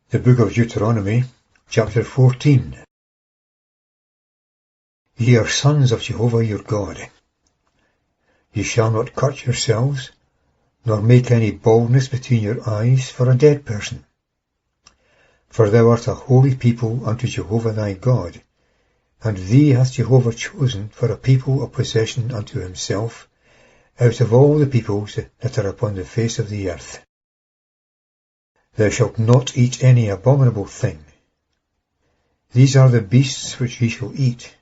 The book of Deuteronomy, chapter 14. Ye are sons of Jehovah your God. Ye shall not cut yourselves, nor make any baldness between your eyes for a dead person. For thou art a holy people unto Jehovah thy God, and thee hath Jehovah chosen for a people of possession unto himself, out of all the peoples that are upon the face of the earth. Thou shalt not eat any abominable thing. These are the beasts which ye shall eat,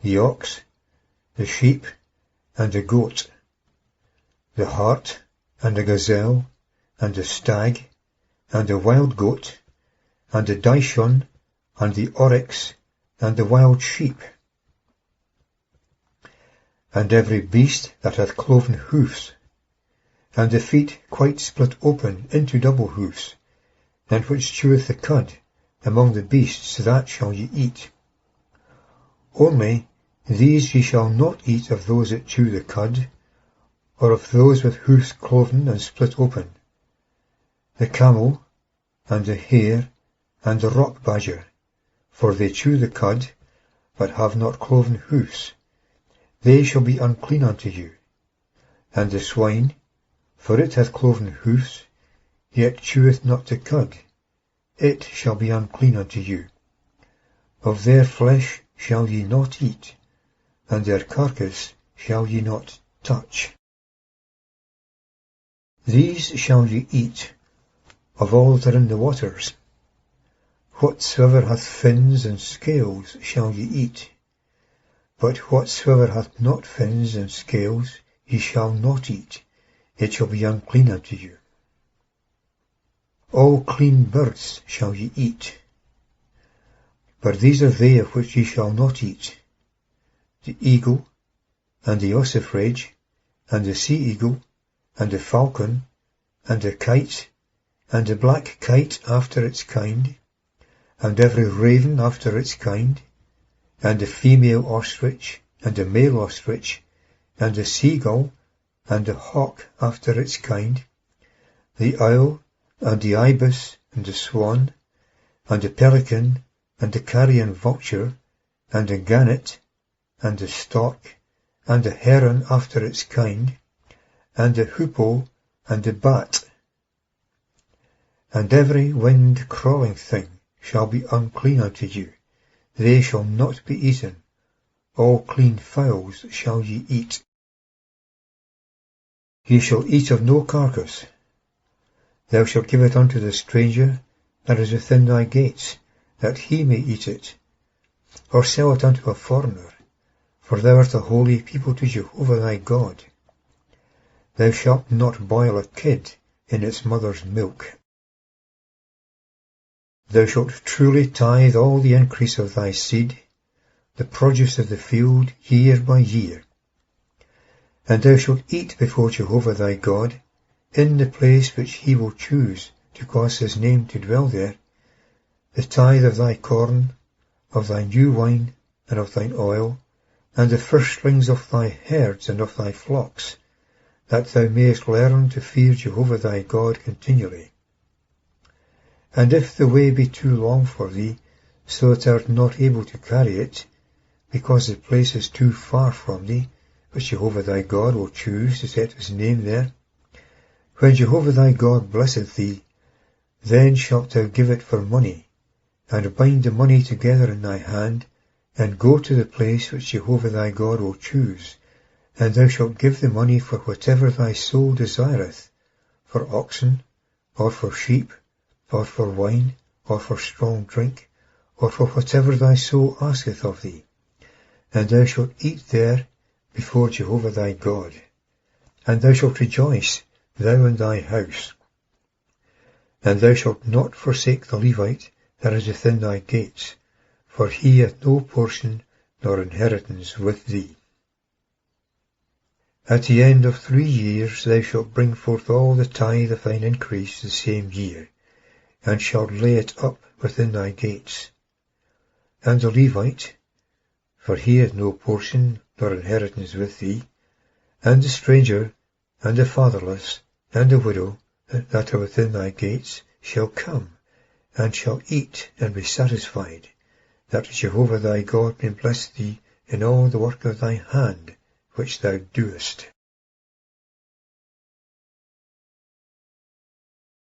the ox, the sheep, and the goat, the hart, and the gazelle, and the stag, and the wild goat, and the dishon, and the oryx, and the wild sheep. And every beast that hath cloven hoofs, and the feet quite split open into double hoofs, and which cheweth the cud, among the beasts that shall ye eat. Only these ye shall not eat of those that chew the cud, or of those with hoofs cloven and split open, the camel, and the hare, and the rock badger, for they chew the cud, but have not cloven hoofs. They shall be unclean unto you. And the swine, for it hath cloven hoofs, yet cheweth not the cud, it shall be unclean unto you. Of their flesh shall ye not eat, and their carcass shall ye not touch. These shall ye eat of all that are in the waters. Whatsoever hath fins and scales shall ye eat, but whatsoever hath not fins and scales ye shall not eat, it shall be unclean unto you. All clean birds shall ye eat, but these are they of which ye shall not eat: the eagle, and the ossifrage, and the sea eagle, and the falcon, and the kite, and the black kite after its kind, and every raven after its kind, and the female ostrich, and the male ostrich, and the seagull, and the hawk after its kind, the owl, and the ibis, and the swan, and the pelican, and the carrion vulture, and the gannet, and the stork, and the heron after its kind, and the hoopoe, and the bat. And every winged crawling thing shall be unclean unto you, they shall not be eaten. All clean fowls shall ye eat. Ye shall eat of no carcass. Thou shalt give it unto the stranger that is within thy gates, that he may eat it, or sell it unto a foreigner, for thou art a holy people to Jehovah thy God. Thou shalt not boil a kid in its mother's milk. Thou shalt truly tithe all the increase of thy seed, the produce of the field, year by year. And thou shalt eat before Jehovah thy God, in the place which he will choose to cause his name to dwell there, the tithe of thy corn, of thy new wine, and of thine oil, and the firstlings of thy herds and of thy flocks, that thou mayest learn to fear Jehovah thy God continually. And if the way be too long for thee, so that thou art not able to carry it, because the place is too far from thee, which Jehovah thy God will choose to set his name there, when Jehovah thy God blesseth thee, then shalt thou give it for money, and bind the money together in thy hand, and go to the place which Jehovah thy God will choose, and thou shalt give the money for whatever thy soul desireth, for oxen, or for sheep, or for wine, or for strong drink, or for whatever thy soul asketh of thee. And thou shalt eat there before Jehovah thy God. And thou shalt rejoice, thou and thy house. And thou shalt not forsake the Levite that is within thy gates, for he hath no portion nor inheritance with thee. At the end of 3 years thou shalt bring forth all the tithe of thine increase the same year, and shalt lay it up within thy gates. And the Levite, for he hath no portion nor inheritance with thee, and the stranger, and the fatherless, and the widow that are within thy gates, shall come, and shalt eat and be satisfied, that Jehovah thy God may bless thee in all the work of thy hand, which thou doest.